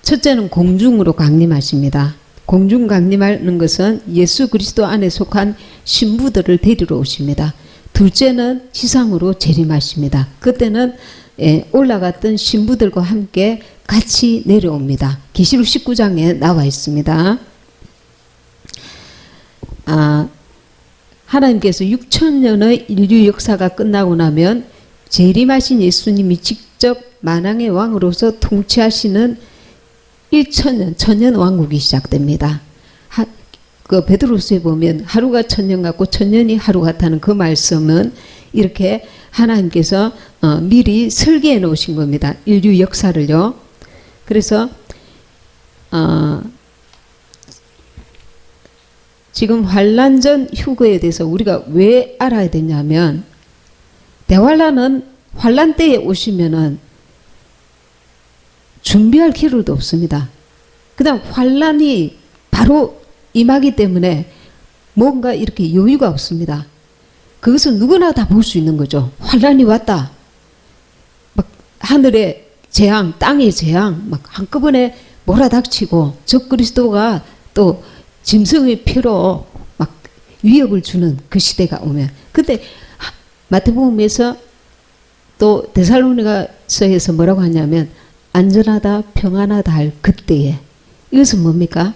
첫째는 공중으로 강림하십니다. 공중 강림하는 것은 예수 그리스도 안에 속한 신부들을 데리러 오십니다. 둘째는 지상으로 재림하십니다. 그때는 올라갔던 신부들과 함께 같이 내려옵니다. 계시록 19장에 나와 있습니다. 하나님께서 6천년의 인류 역사가 끝나고 나면 재림하신 예수님이 직접 만왕의 왕으로서 통치하시는 1천년, 천년 왕국이 시작됩니다. 그 베드로서에 보면 하루가 천년 같고 천년이 하루 같다는 그 말씀은 이렇게 하나님께서 미리 설계해 놓으신 겁니다. 인류 역사를요. 그래서 지금 환란 전 휴거에 대해서 우리가 왜 알아야 되냐면, 대환란은 환란 때에 오시면은 준비할 기회도 없습니다. 그다음 환란이 바로 임하기 때문에 뭔가 이렇게 여유가 없습니다. 그것은 누구나 다 볼 수 있는 거죠. 환란이 왔다. 막 하늘의 재앙, 땅의 재앙 막 한꺼번에 몰아닥치고 적그리스도가 또 짐승의 피로 막 위협을 주는 그 시대가 오면, 그때 마태복음에서 또 데살로니가서에서 뭐라고 하냐면 안전하다 평안하다 할 그때에, 이것은 뭡니까?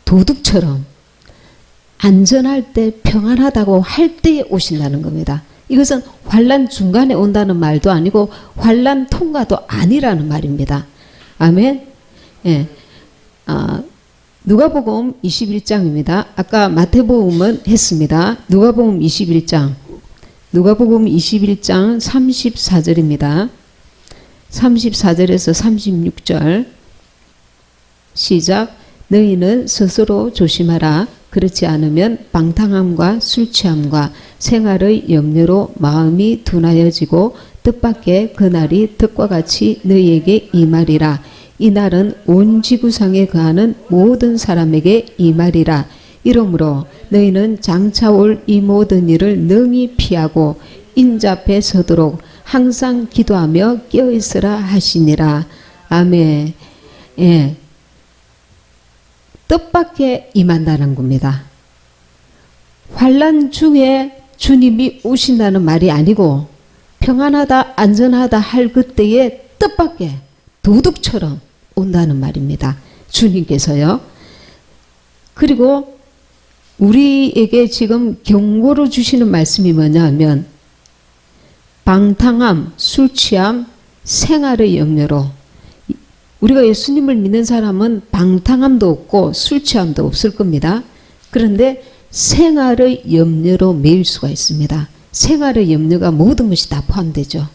도둑처럼 안전할 때 평안하다고 할 때에 오신다는 겁니다. 이것은 환란 중간에 온다는 말도 아니고 환란 통과도 아니라는 말입니다. 아멘. 예. 누가복음 21장입니다. 아까 마태복음은 했습니다. 누가복음 21장. 누가복음 21장 34절입니다. 34절에서 36절 시작. 너희는 스스로 조심하라. 그렇지 않으면 방탕함과 술취함과 생활의 염려로 마음이 둔하여지고 뜻밖의 그날이 득과 같이 너희에게 임하리라. 이 날은 온 지구상에 거하는 모든 사람에게 임하리라. 이러므로 너희는 장차 올 이 모든 일을 능히 피하고 인자앞에 서도록 항상 기도하며 깨어있으라 하시니라. 아멘. 예. 뜻밖에 임한다는 겁니다. 환란 중에 주님이 오신다는 말이 아니고 평안하다 안전하다 할 그때에 뜻밖에 도둑처럼 온다는 말입니다. 주님께서요. 그리고 우리에게 지금 경고로 주시는 말씀이 뭐냐 하면 방탕함, 술취함, 생활의 염려로, 우리가 예수님을 믿는 사람은 방탕함도 없고 술취함도 없을 겁니다. 그런데 생활의 염려로 매일 수가 있습니다. 생활의 염려가 모든 것이 다 포함되죠.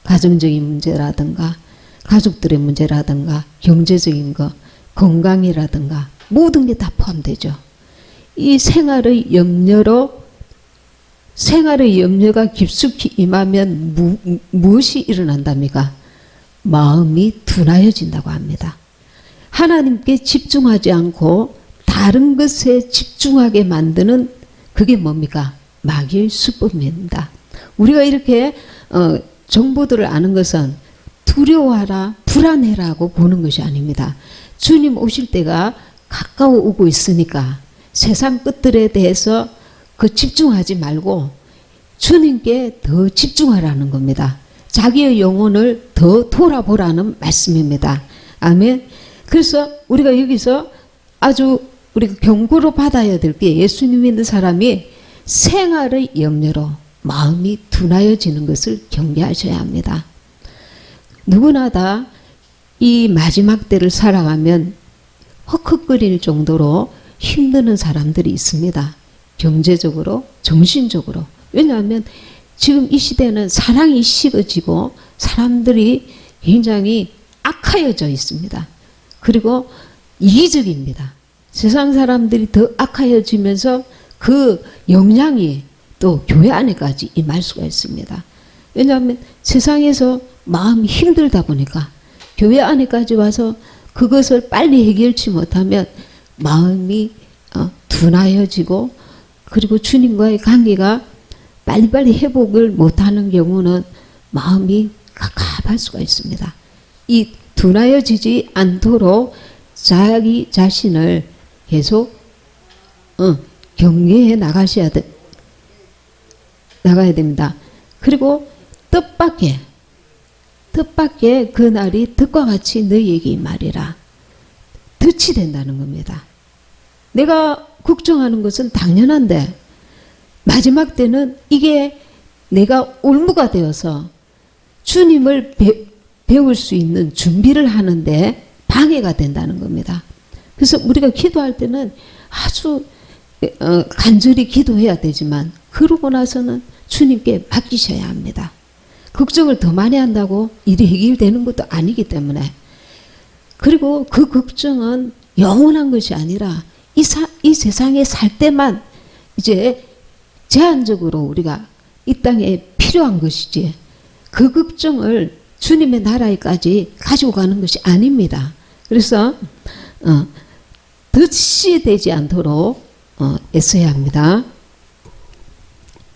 가정적인 문제라든가 가족들의 문제라든가 경제적인 거, 건강이라든가 모든 게 다 포함되죠. 이 생활의 염려가 깊숙이 임하면 무엇이 일어난답니까? 마음이 둔하여진다고 합니다. 하나님께 집중하지 않고 다른 것에 집중하게 만드는 그게 뭡니까? 마귀의 수법입니다. 우리가 이렇게 정보들을 아는 것은 두려워하라, 불안해라고 보는 것이 아닙니다. 주님 오실 때가 가까워 오고 있으니까 세상 끝들에 대해서 집중하지 말고 주님께 더 집중하라는 겁니다. 자기의 영혼을 더 돌아보라는 말씀입니다. 아멘. 그래서 우리가 여기서 아주 우리가 경고로 받아야 될 게, 예수님 믿는 사람이 생활의 염려로 마음이 둔하여지는 것을 경계하셔야 합니다. 누구나 다 이 마지막 때를 살아가면 헉헉거릴 정도로 힘드는 사람들이 있습니다. 경제적으로, 정신적으로. 왜냐하면 지금 이 시대는 사랑이 식어지고 사람들이 굉장히 악하여져 있습니다. 그리고 이기적입니다. 세상 사람들이 더 악하여지면서 그 영향이 또 교회 안에까지 임할 수가 있습니다. 왜냐하면 세상에서 마음이 힘들다 보니까 교회 안에까지 와서 그것을 빨리 해결치 못하면 마음이 둔하여지고, 그리고 주님과의 관계가 빨리빨리 회복을 못하는 경우는 마음이 갑갑할 수가 있습니다. 이 둔하여지지 않도록 자기 자신을 계속 경계해 나가야 됩니다. 그리고 뜻밖의 그날이 득과 같이 너희에게 이 말이라. 덫이 된다는 겁니다. 내가 걱정하는 것은 당연한데 마지막 때는 이게 내가 올무가 되어서 주님을 배울 수 있는 준비를 하는데 방해가 된다는 겁니다. 그래서 우리가 기도할 때는 아주 간절히 기도해야 되지만 그러고 나서는 주님께 맡기셔야 합니다. 걱정을 더 많이 한다고 일이 해결되는 것도 아니기 때문에. 그리고 그 걱정은 영원한 것이 아니라 이 세상에 살 때만 이제 제한적으로 우리가 이 땅에 필요한 것이지 그 걱정을 주님의 나라에까지 가지고 가는 것이 아닙니다. 그래서 덫이 되지 않도록 애써야 합니다.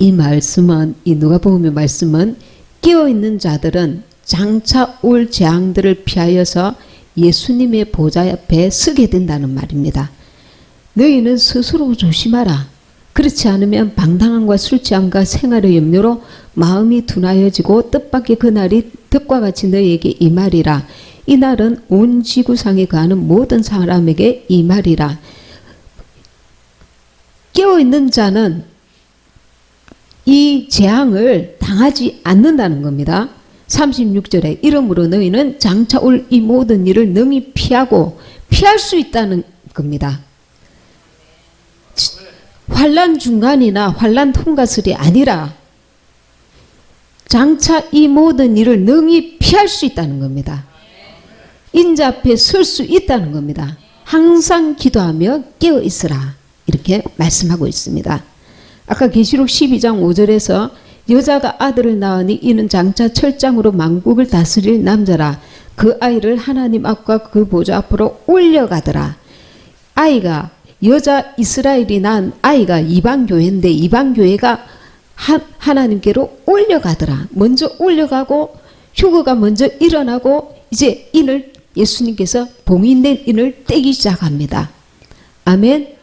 이 말씀은, 이 누가복음의 말씀은 깨어있는 자들은 장차 올 재앙들을 피하여서 예수님의 보좌 앞에 서게 된다는 말입니다. 너희는 스스로 조심하라. 그렇지 않으면 방탕함과 술취함과 생활의 염려로 마음이 둔하여지고 뜻밖의 그날이 득과 같이 너희에게 임하리라. 이 날은 온 지구상에 거하는 모든 사람에게 임하리라. 깨어있는 자는 이 재앙을 당하지 않는다는 겁니다. 36절에 이러므로 너희는 장차 올 이 모든 일을 능히 피할 수 있다는 겁니다. 환난 중간이나 환난 통과설이 아니라 장차 이 모든 일을 능히 피할 수 있다는 겁니다. 인자 앞에 설 수 있다는 겁니다. 항상 기도하며 깨어 있으라. 이렇게 말씀하고 있습니다. 아까 계시록 12장 5절에서 여자가 아들을 낳으니 이는 장차 철장으로 만국을 다스릴 남자라. 그 아이를 하나님 앞과 그 보좌 앞으로 올려가더라. 아이가 여자 이스라엘이 낳은 아이가 이방교회인데 이방교회가 하나님께로 올려가더라. 먼저 올려가고 휴거가 먼저 일어나고 이제 인을 예수님께서 봉인된 인을 떼기 시작합니다. 아멘.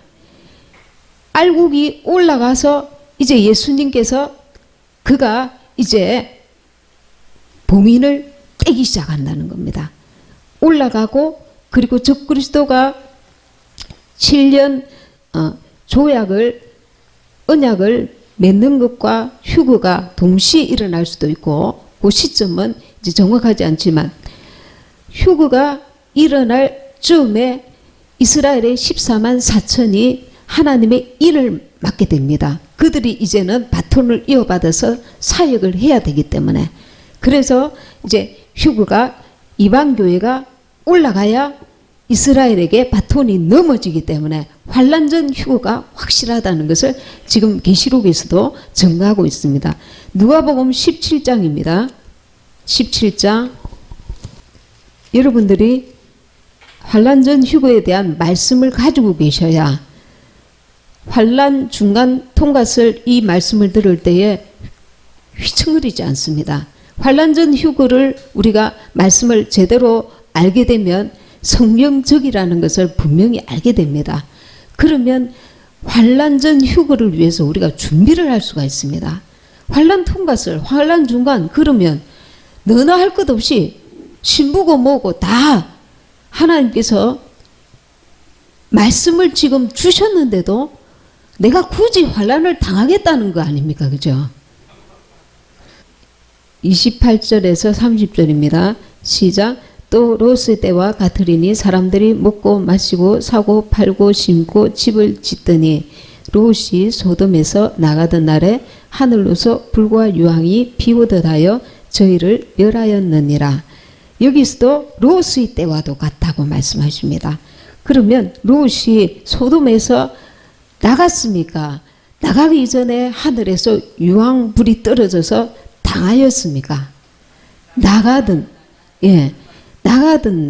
알곡이 올라가서 이제 예수님께서 그가 이제 봉인을 떼기 시작한다는 겁니다. 올라가고 그리고 적그리스도가 7년 언약을 맺는 것과 휴거가 동시에 일어날 수도 있고 그 시점은 이제 정확하지 않지만 휴거가 일어날 즈음에 이스라엘의 14만 4천이 하나님의 일을 맡게 됩니다. 그들이 이제는 바톤을 이어받아서 사역을 해야 되기 때문에 그래서 이제 휴거가 이방교회가 올라가야 이스라엘에게 바톤이 넘어지기 때문에 환난전 휴거가 확실하다는 것을 지금 계시록에서도 증거하고 있습니다. 누가복음 17장입니다. 17장 여러분들이 환난전 휴거에 대한 말씀을 가지고 계셔야 환난 중간 통과설 이 말씀을 들을 때에 휘청거리지 않습니다. 환난전 휴거를 우리가 말씀을 제대로 알게 되면 성경적이라는 것을 분명히 알게 됩니다. 그러면 환난전 휴거를 위해서 우리가 준비를 할 수가 있습니다. 환난 통과설, 환난 중간 그러면 너나 할 것 없이 신부고 뭐고 다 하나님께서 말씀을 지금 주셨는데도 내가 굳이 환난을 당하겠다는 거 아닙니까? 그죠? 28절에서 30절입니다. 시작. 또 롯의 때와 같으리니 사람들이 먹고 마시고 사고 팔고 심고 집을 짓더니 롯이 소돔에서 나가던 날에 하늘로서 불과 유황이 비오듯 하여 저희를 멸하였느니라. 여기서도 롯의 때와도 같다고 말씀하십니다. 그러면 롯이 소돔에서 나갔습니까? 나가기 전에 하늘에서 유황불이 떨어져서 당하였습니까? 나가던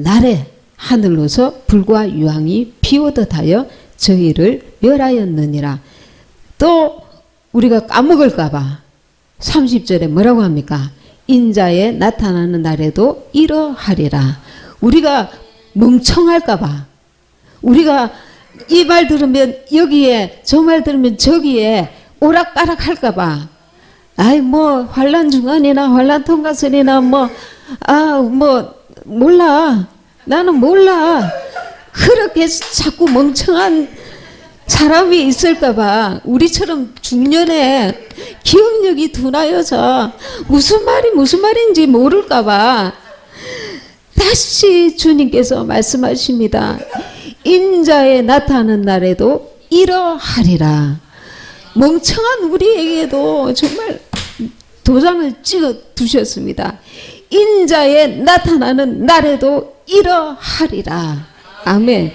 날에 하늘로서 불과 유황이 비오듯 하여 저희를 멸하였느니라. 또 우리가 까먹을까봐 30절에 뭐라고 합니까? 인자에 나타나는 날에도 이러하리라. 우리가 멍청할까봐, 우리가 이 말 들으면 여기에, 저 말 들으면 저기에 오락가락 할까봐, 아이 뭐 환란 중환이나 환란 통과설이나 뭐 몰라, 나는 몰라, 그렇게 자꾸 멍청한 사람이 있을까봐, 우리처럼 중년에 기억력이 둔하여서 무슨 말인지 모를까봐 다시 주님께서 말씀하십니다. 인자에 나타나는 날에도 이러하리라. 멍청한 우리에게도 정말 도장을 찍어 두셨습니다. 인자에 나타나는 날에도 이러하리라. 아멘.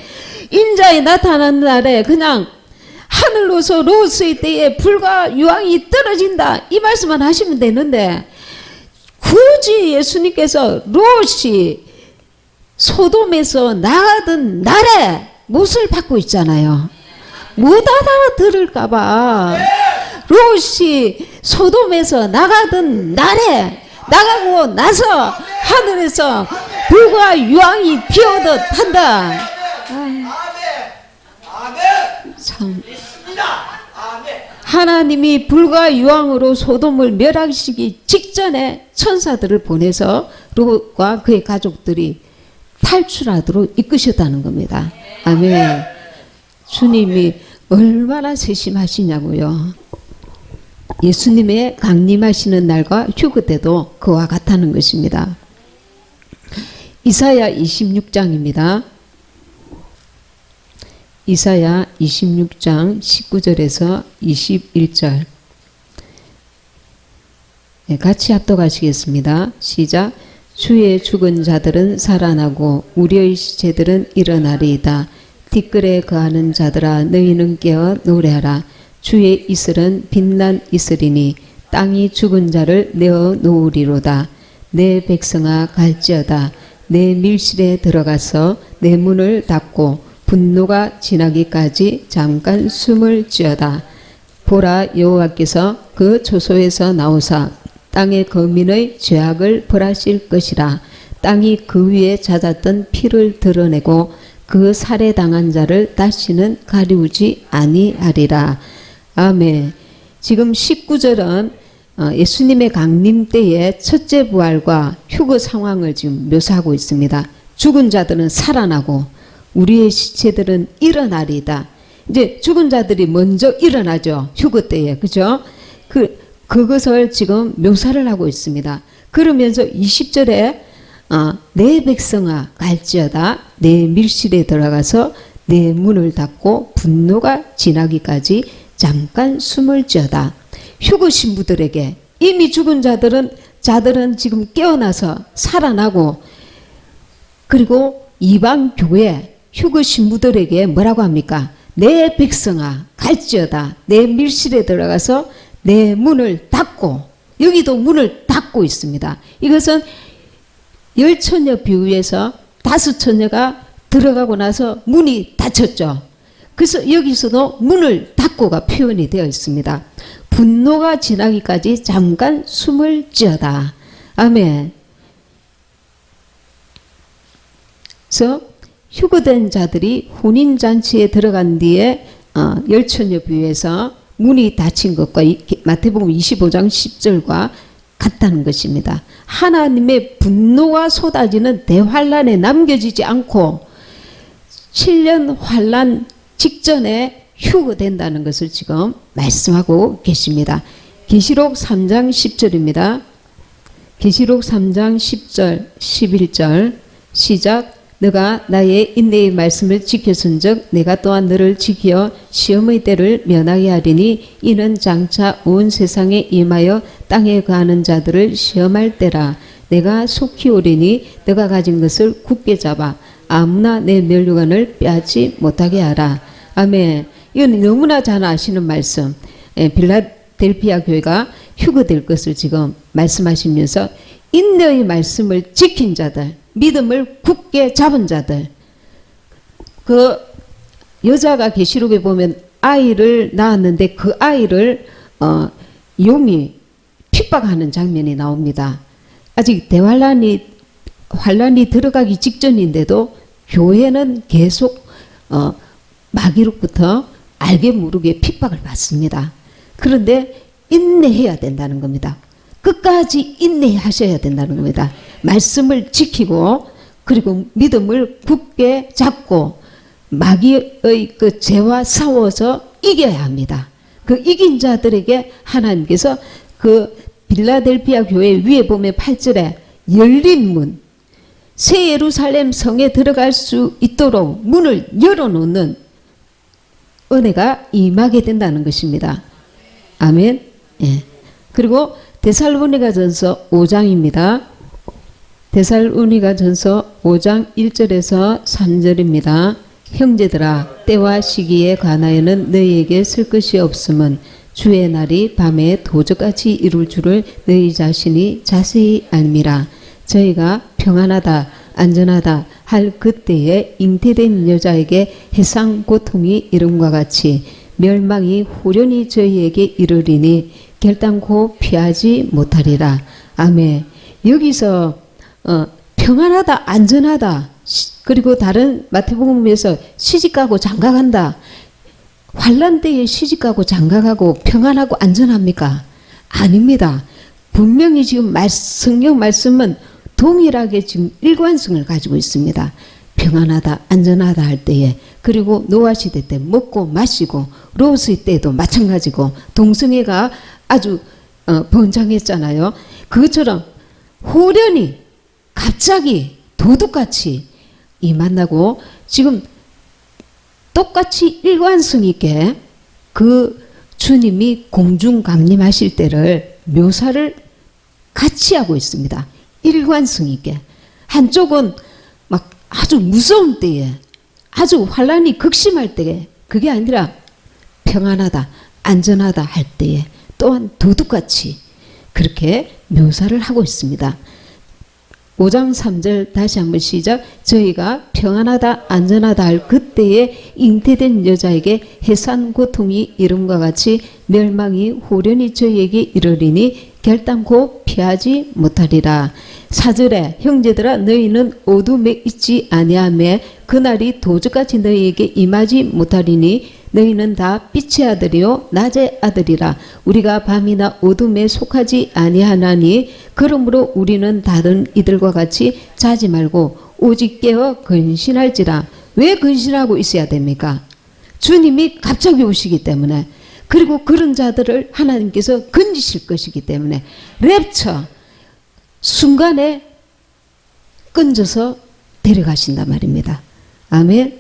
인자에 나타나는 날에 그냥 하늘로서 롯의 때에 불과 유황이 떨어진다, 이 말씀만 하시면 되는데, 굳이 예수님께서 롯이 소돔에서 나가던 날에 못을 받고 있잖아요. 못 알아들을까봐 롯이 소돔에서 나가던 날에, 나가고 나서 하늘에서 불과 유황이 비오듯 한다. 참, 하나님이 불과 유황으로 소돔을 멸하시기 직전에 천사들을 보내서 롯과 그의 가족들이 탈출하도록 이끄셨다는 겁니다. 아멘. 주님이 얼마나 세심하시냐고요. 예수님의 강림하시는 날과 휴거 때도 그와 같다는 것입니다. 이사야 26장입니다. 이사야 26장 19절에서 21절. 같이 합독하시겠습니다. 시작. 주의 죽은 자들은 살아나고 우리의 시체들은 일어나리이다. 티끌에 거하는 자들아, 너희는 깨어 노래하라. 주의 이슬은 빛난 이슬이니 땅이 죽은 자를 내어 놓으리로다. 내 백성아, 갈지어다. 내 밀실에 들어가서 내 문을 닫고 분노가 지나기까지 잠깐 숨을 지어다. 보라, 여호와께서 그 초소에서 나오사 땅의 거민의 죄악을 벌하실 것이라. 땅이 그 위에 잦았던 피를 드러내고 그 살해당한 자를 다시는 가리우지 아니하리라. 아멘. 지금 19절은 예수님의 강림 때의 첫째 부활과 휴거 상황을 지금 묘사하고 있습니다. 죽은 자들은 살아나고 우리의 시체들은 일어나리이다. 이제 죽은 자들이 먼저 일어나죠. 휴거 때에. 그죠? 그것을 지금 묘사를 하고 있습니다. 그러면서 20절에 내 백성아, 갈지어다. 내 밀실에 들어가서 내 문을 닫고 분노가 지나기까지 잠깐 숨을 지어다. 휴거 신부들에게, 이미 죽은 자들은 지금 깨어나서 살아나고, 그리고 이방 교회 휴거 신부들에게 뭐라고 합니까? 내 백성아, 갈지어다. 내 밀실에 들어가서 내 문을 닫고, 여기도 문을 닫고 있습니다. 이것은 열처녀 비유에서 5처녀가 들어가고 나서 문이 닫혔죠. 그래서 여기서도 문을 닫고가 표현이 되어 있습니다. 분노가 지나기까지 잠깐 숨을 지어다. 아멘. 그래서 휴거된 자들이 혼인잔치에 들어간 뒤에 열처녀 비유에서 문이 닫힌 것과 마태복음 25장 10절과 같다는 것입니다. 하나님의 분노가 쏟아지는 대환란에 남겨지지 않고 7년 환란 직전에 휴거된다는 것을 지금 말씀하고 계십니다. 계시록 3장 10절입니다. 계시록 3장 10절 11절 시작. 너가 나의 인내의 말씀을 지켰은즉 내가 또한 너를 지켜 시험의 때를 면하게 하리니 이는 장차 온 세상에 임하여 땅에 거하는 자들을 시험할 때라. 내가 속히 오리니 너가 가진 것을 굳게 잡아 아무나 내 면류관을 빼앗지 못하게 하라. 아멘. 이건 너무나 잘 아시는 말씀. 빌라델피아 교회가 휴거될 것을 지금 말씀하시면서 인내의 말씀을 지킨 자들, 믿음을 굳게 잡은 자들, 그 여자가 계시록에 보면 아이를 낳았는데 그 아이를 용이 핍박하는 장면이 나옵니다. 아직 대환란이 환란이 들어가기 직전인데도 교회는 계속 마귀로부터 알게 모르게 핍박을 받습니다. 그런데 인내해야 된다는 겁니다. 끝까지 인내하셔야 된다는 겁니다. 말씀을 지키고 그리고 믿음을 굳게 잡고 마귀의 그 죄와 싸워서 이겨야 합니다. 그 이긴 자들에게 하나님께서 그 빌라델피아 교회 위에 보면 8절에 열린 문, 새 예루살렘 성에 들어갈 수 있도록 문을 열어놓는 은혜가 임하게 된다는 것입니다. 아멘. 예. 그리고 데살로니가전서 5장입니다. 데살로니가전서 5장 1절에서 3절입니다. 형제들아, 때와 시기에 관하여는 너희에게 쓸 것이 없음은 주의 날이 밤에 도적같이 이룰 줄을 너희 자신이 자세히 알미라. 저희가 평안하다 안전하다 할 그때에 잉태된 여자에게 해상 고통이 이름과 같이 멸망이 후련히 저희에게 이르리니 결단코 피하지 못하리라. 아멘. 여기서 평안하다 안전하다 그리고 다른 마태복음에서 시집가고 장가간다. 환난 때에 시집가고 장가가고 평안하고 안전합니까? 아닙니다. 분명히 지금 성경 말씀은 동일하게 지금 일관성을 가지고 있습니다. 평안하다 안전하다 할 때에, 그리고 노아 시대 때 먹고 마시고 롯의 때도 마찬가지고 동성애가 아주 번창했잖아요. 그것처럼 호련히 갑자기 도둑같이 이 만나고 지금 똑같이 일관성 있게 그 주님이 공중 강림하실 때를 묘사를 같이 하고 있습니다. 일관성 있게. 한쪽은 막 아주 무서운 때에, 아주 환란이 극심할 때에, 그게 아니라 평안하다 안전하다 할 때에 또한 도둑같이 그렇게 묘사를 하고 있습니다. 5장 3절 다시 한번 시작. 저희가 평안하다 안전하다 할 그때에 잉태된 여자에게 해산 고통이 이름과 같이 멸망이 후련히 저희에게 이르리니 결단코 피하지 못하리라. 4절에 형제들아 너희는 어둠에 있지 아니하며 그날이 도적같이 너희에게 임하지 못하리니 너희는 다 빛의 아들이요 낮의 아들이라. 우리가 밤이나 어둠에 속하지 아니하나니 그러므로 우리는 다른 이들과 같이 자지 말고 오직 깨어 근신할지라. 왜 근신하고 있어야 됩니까? 주님이 갑자기 오시기 때문에, 그리고 그런 자들을 하나님께서 건지실 것이기 때문에 랩처 순간에 건져서 데려가신단 말입니다. 아멘.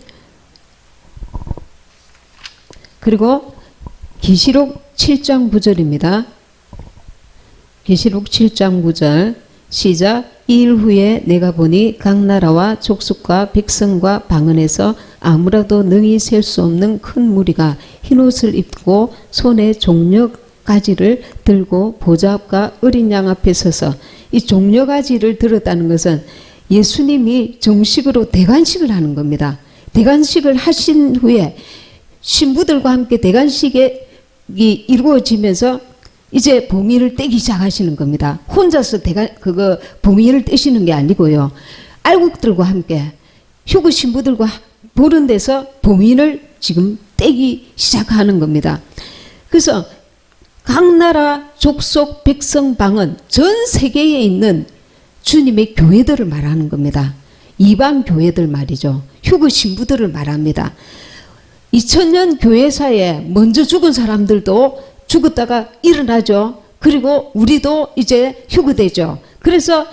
그리고 계시록 7장 9절입니다. 계시록 7장 9절 시작. 이일 후에 내가 보니 각 나라와 족속과 백성과 방언에서 아무라도 능히 셀 수 없는 큰 무리가 흰옷을 입고 손에 종려가지를 들고 보좌 앞과 어린 양 앞에 서서, 이 종려가지를 들었다는 것은 예수님이 정식으로 대관식을 하는 겁니다. 대관식을 하신 후에 신부들과 함께 대관식이 이루어지면서 이제 봉인을 떼기 시작하시는 겁니다. 혼자서 봉인을 떼시는 게 아니고요. 알곡들과 함께 휴거 신부들과 보는 데서 봉인을 지금 떼기 시작하는 겁니다. 그래서 각 나라 족속 백성 방언 전 세계에 있는 주님의 교회들을 말하는 겁니다. 이방 교회들 말이죠. 휴거 신부들을 말합니다. 2000년 교회사에 먼저 죽은 사람들도 죽었다가 일어나죠. 그리고 우리도 이제 휴거되죠. 그래서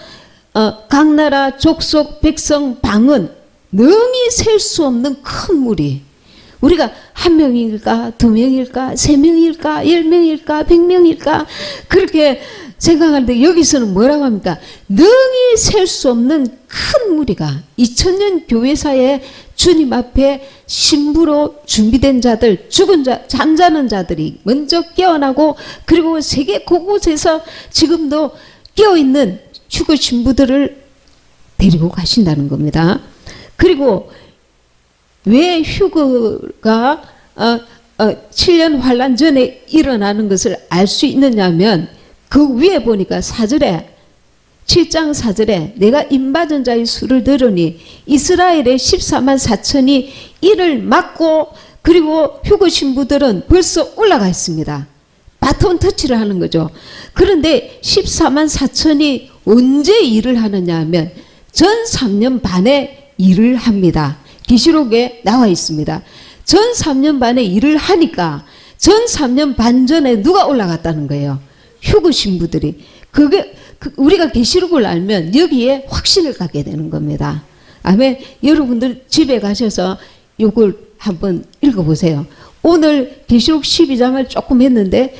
각 나라 족속 백성 방언 능히 셀 수 없는 큰 무리, 우리가 한 명일까 두 명일까 세 명일까 10명일까 100명일까 그렇게 생각하는데, 여기서는 뭐라고 합니까? 능히 셀 수 없는 큰 무리가 2000년 교회사에 주님 앞에 신부로 준비된 자들, 죽은 자, 잠자는 자들이 먼저 깨어나고, 그리고 세계 곳곳에서 지금도 깨어있는 휴거 신부들을 데리고 가신다는 겁니다. 그리고 왜 휴거가 7년 환란 전에 일어나는 것을 알 수 있느냐면, 그 위에 보니까 4절에 7장 4절에 내가 인받은 자의 수를 들으니 이스라엘의 14만 4천이 이를 막고 그리고 휴거 신부들은 벌써 올라가 있습니다. 바톤 터치를 하는 거죠. 그런데 14만 4천이 언제 일을 하느냐 하면 전 3년 반에 일을 합니다. 계시록에 나와 있습니다. 전 3년 반에 일을 하니까 전 3년 반 전에 누가 올라갔다는 거예요. 휴거 신부들이. 그게 우리가 계시록을 알면 여기에 확신을 갖게 되는 겁니다. 아멘. 여러분들 집에 가셔서 이걸 한번 읽어보세요. 오늘 계시록 12장을 조금 했는데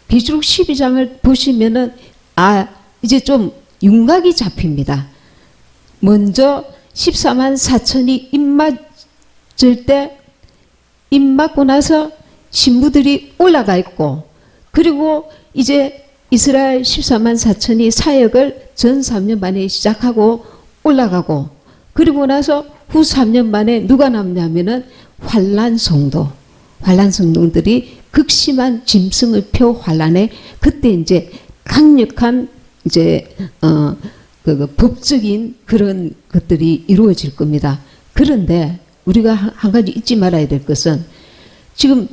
계시록 12장을 보시면은 이제 좀 윤곽이 잡힙니다. 먼저 14만 4천이 입맞을 때 입맞고 나서 신부들이 올라가 있고 그리고 이제 이스라엘 14만 4천이 사역을 전 3년 만에 시작하고 올라가고 그리고 나서 후 3년 만에 누가 남냐면은 환란 성도들이 극심한 짐승을 표 환란에 그때 이제 강력한 이제 법적인 그런 것들이 이루어질 겁니다. 그런데 우리가 한 가지 잊지 말아야 될 것은 지금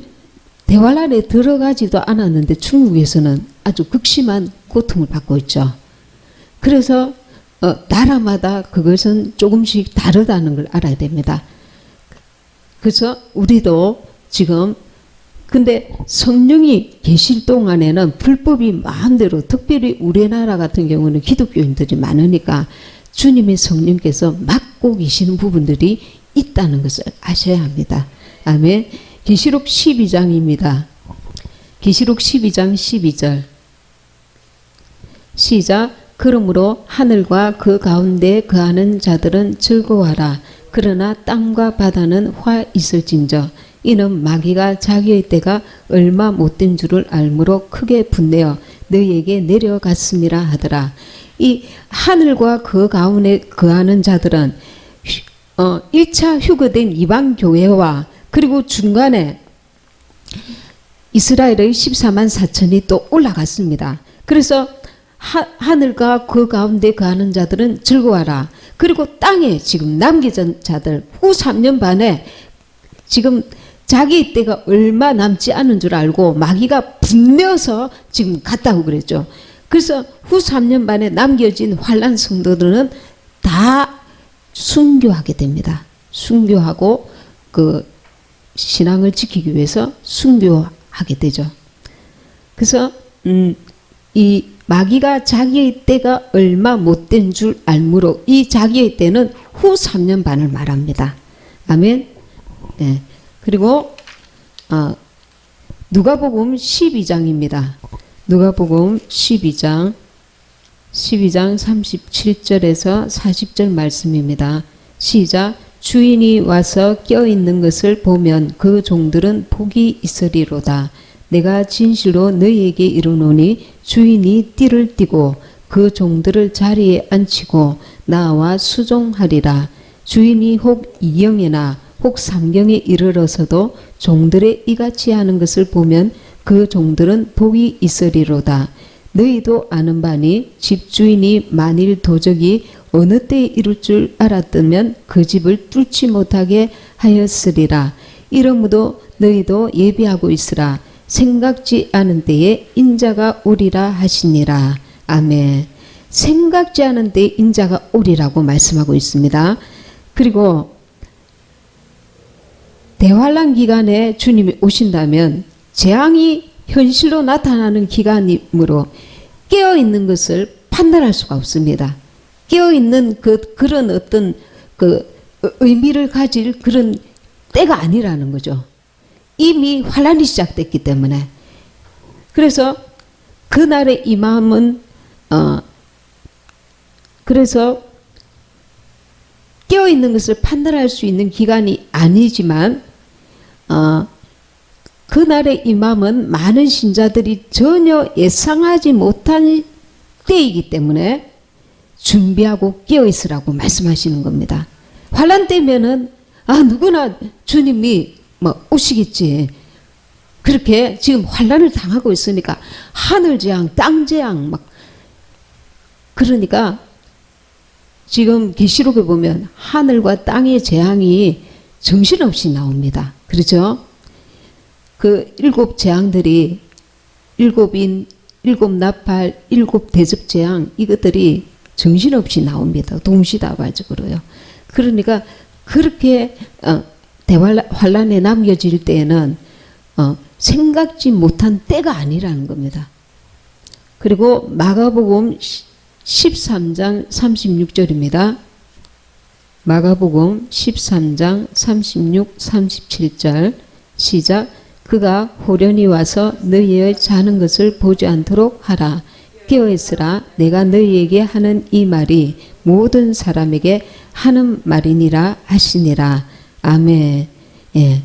대환란에 들어가지도 않았는데 중국에서는 아주 극심한 고통을 받고 있죠. 그래서 나라마다 그것은 조금씩 다르다는 걸 알아야 됩니다. 그래서 우리도 지금 근데 성령이 계실 동안에는 불법이 마음대로 특별히 우리나라 같은 경우는 기독교인들이 많으니까 주님의 성령께서 맡고 계시는 부분들이 있다는 것을 아셔야 합니다. 아멘. 계시록 12장입니다. 계시록 12장 12절 시작. 그러므로 하늘과 그 가운데 거하는 자들은 즐거워하라. 그러나 땅과 바다는 화 있을진저 이는 마귀가 자기의 때가 얼마 못된 줄을 알므로 크게 분내어 너희에게 내려갔음이라 하더라. 이 하늘과 그 가운데 거하는 자들은 1차 휴거된 이방 교회와 그리고 중간에 이스라엘의 14만 4천이 또 올라갔습니다. 그래서 하늘과 그 가운데 거하는 자들은 즐거워하라. 그리고 땅에 지금 남겨진 자들 후 3년 반에 지금 자기 때가 얼마 남지 않은 줄 알고 마귀가 분내어서 지금 갔다고 그랬죠. 그래서 후 3년 반에 남겨진 환란 성도들은 다 순교하게 됩니다. 순교하고 그 신앙을 지키기 위해서 순교하게 되죠. 그래서 이 마귀가 자기의 때가 얼마 못된 줄 알므로 이 자기의 때는 후 3년 반을 말합니다. 아멘. 네. 그리고 누가복음 12장입니다. 누가복음 12장 37절에서 40절 말씀입니다. 시작. 주인이 와서 껴있는 것을 보면 그 종들은 복이 있으리로다. 내가 진실로 너희에게 이르노니 주인이 띠를 띠고 그 종들을 자리에 앉히고 나와 수종하리라. 주인이 혹 2경이나 혹 3경에 이르러서도 종들의 이같이 하는 것을 보면 그 종들은 복이 있으리로다. 너희도 아는 바니 집주인이 만일 도적이 어느 때에 이룰 줄 알았다면 그 집을 뚫지 못하게 하였으리라. 이러므로 너희도 예비하고 있으라. 생각지 않은 때에 인자가 오리라 하시니라. 아멘. 생각지 않은 때에 인자가 오리라고 말씀하고 있습니다. 그리고 대환란 기간에 주님이 오신다면 재앙이 현실로 나타나는 기간이므로 깨어있는 것을 판단할 수가 없습니다. 깨어있는 그런 어떤 의미를 가질 그런 때가 아니라는 거죠. 이미 환란이 시작됐기 때문에. 그래서 그날의 이 마음은 그래서 깨어있는 것을 판단할 수 있는 기간이 아니지만 그날의 이 마음은 많은 신자들이 전혀 예상하지 못한 때이기 때문에 준비하고 깨어있으라고 말씀하시는 겁니다. 환란 때면은 누구나 주님이 오시겠지. 그렇게 지금 환란을 당하고 있으니까 하늘재앙, 땅재앙 그러니까 지금 계시록에 보면 하늘과 땅의 재앙이 정신없이 나옵니다. 그렇죠? 그 7 재앙들이 7인, 7 나팔, 7 대접 재앙 이것들이 정신없이 나옵니다. 동시다발적으로요. 그러니까 그렇게 대환란에 남겨질 때에는 생각지 못한 때가 아니라는 겁니다. 그리고 마가복음 13장 36절입니다. 마가복음 13장 36, 37절 시작. 그가 호련히 와서 너희의 자는 것을 보지 않도록 하라. 깨어있으라. 내가 너희에게 하는 이 말이 모든 사람에게 하는 말이니라 하시니라. 아멘. 예.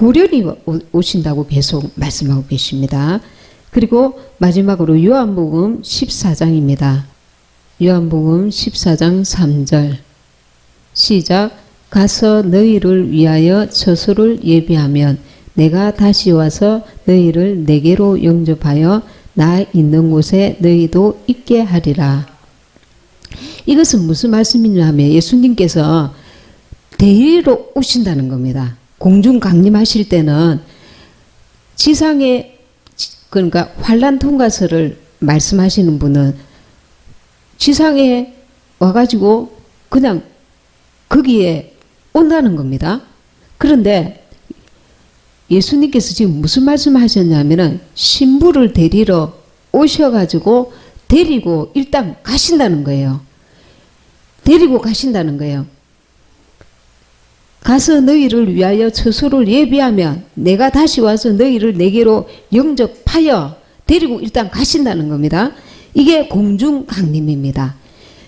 호련히 오신다고 계속 말씀하고 계십니다. 그리고 마지막으로 요한복음 14장입니다. 요한복음 14장 3절 시작. 가서 너희를 위하여 처소를 예비하면 내가 다시 와서 너희를 내게로 영접하여 나 있는 곳에 너희도 있게 하리라. 이것은 무슨 말씀이냐 하면 예수님께서 데리러 오신다는 겁니다. 공중 강림하실 때는 지상에, 그러니까 환란 통과서를 말씀하시는 분은 지상에 와가지고 그냥 거기에 온다는 겁니다. 그런데 예수님께서 지금 무슨 말씀하셨냐면은 신부를 데리러 오셔가지고 데리고 일단 가신다는 거예요. 데리고 가신다는 거예요. 가서 너희를 위하여 처소를 예비하면 내가 다시 와서 너희를 내게로 영접하여 데리고 일단 가신다는 겁니다. 이게 공중 강림입니다.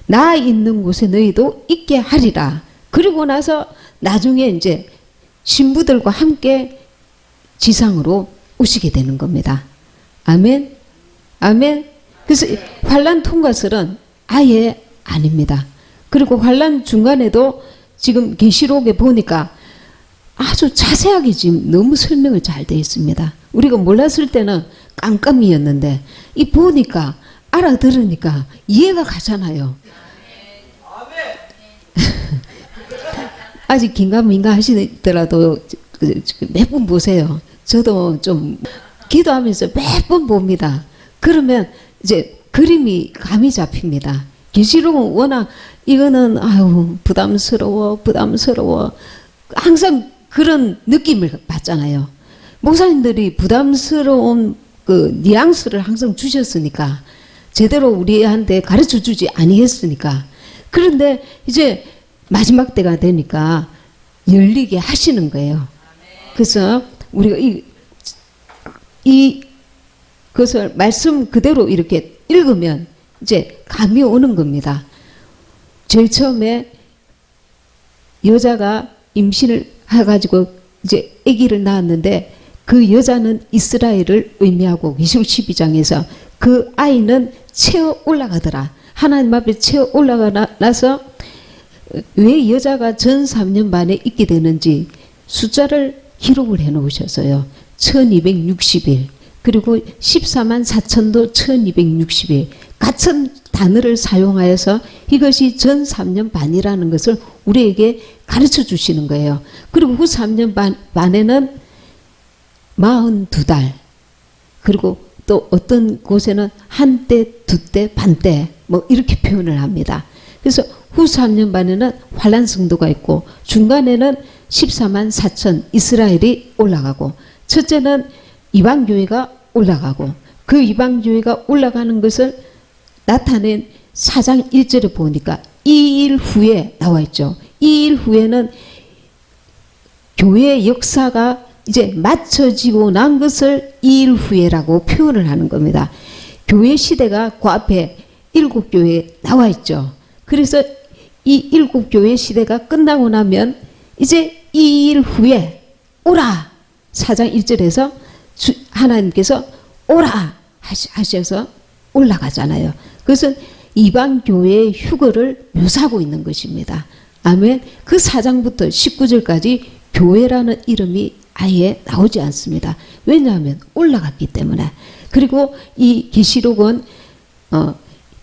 나 있는 곳에 너희도 있게 하리라. 그리고 나서 나중에 이제 신부들과 함께 지상으로 오시게 되는 겁니다. 아멘. 아멘. 그래서 환란 통과설은 아예 아닙니다. 그리고 환란 중간에도 지금 계시록에 보니까 아주 자세하게 지금 너무 설명을 잘 되어 있습니다. 우리가 몰랐을 때는 깜깜이었는데 이 보니까 알아들으니까 이해가 가잖아요. 아직 긴가민가 하시더라도 몇 번 보세요. 저도 좀 기도하면서 몇 번 봅니다. 그러면 이제 그림이 감이 잡힙니다. 계시록은 워낙 이거는 아유 부담스러워 항상 그런 느낌을 받잖아요. 목사님들이 부담스러운 그 뉘앙스를 항상 주셨으니까 제대로 우리한테 가르쳐 주지 아니했으니까. 그런데 이제 마지막 때가 되니까 열리게 하시는 거예요. 그래서 우리가 이 그것을 말씀 그대로 이렇게 읽으면 이제 감이 오는 겁니다. 제일 처음에 여자가 임신을 해가지고 이제 아기를 낳았는데 그 여자는 이스라엘을 의미하고 계시록 12장에서 그 아이는 채어 올라가더라. 하나님 앞에 채어 올라가서 왜 여자가 전 3년 반에 있게 되는지 숫자를 기록을 해 놓으셨어요. 1260일. 그리고 14만 4천도 1260일. 같은 단어를 사용하여서 이것이 전 3년 반이라는 것을 우리에게 가르쳐 주시는 거예요. 그리고 후 3년 반에는 42달. 그리고 또 어떤 곳에는 한때, 두때, 반때 뭐 이렇게 표현을 합니다. 그래서 후 3년 반에는 환란 성도가 있고 중간에는 14만 4천 이스라엘이 올라가고 첫째는 이방교회가 올라가고 그 이방교회가 올라가는 것을 나타낸 4장 1절에 보니까 2일 후에 나와 있죠. 2일 후에는 교회의 역사가 이제 맞춰지고 난 것을 2일 후에라고 표현을 하는 겁니다. 교회 시대가 그 앞에 7교회에 나와 있죠. 그래서 이 7교회 시대가 끝나고 나면 이제 2일 후에 오라 4장 1절에서 하나님께서 오라 하셔서 올라가잖아요. 그것은 이방교회의 휴거를 묘사하고 있는 것입니다. 아멘. 그 4장부터 19절까지 교회라는 이름이 아예 나오지 않습니다. 왜냐하면 올라갔기 때문에. 그리고 이 계시록은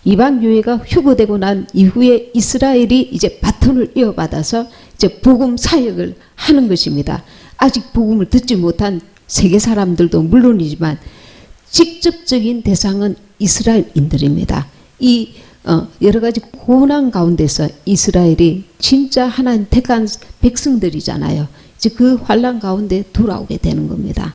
이방 교회가 휴거되고 난 이후에 이스라엘이 이제 바톤을 이어받아서 이제 복음 사역을 하는 것입니다. 아직 복음을 듣지 못한 세계 사람들도 물론이지만 직접적인 대상은 이스라엘인들입니다. 이 여러 가지 고난 가운데서 이스라엘이 진짜 하나님 택한 백성들이잖아요. 이제 그 환난 가운데 돌아오게 되는 겁니다.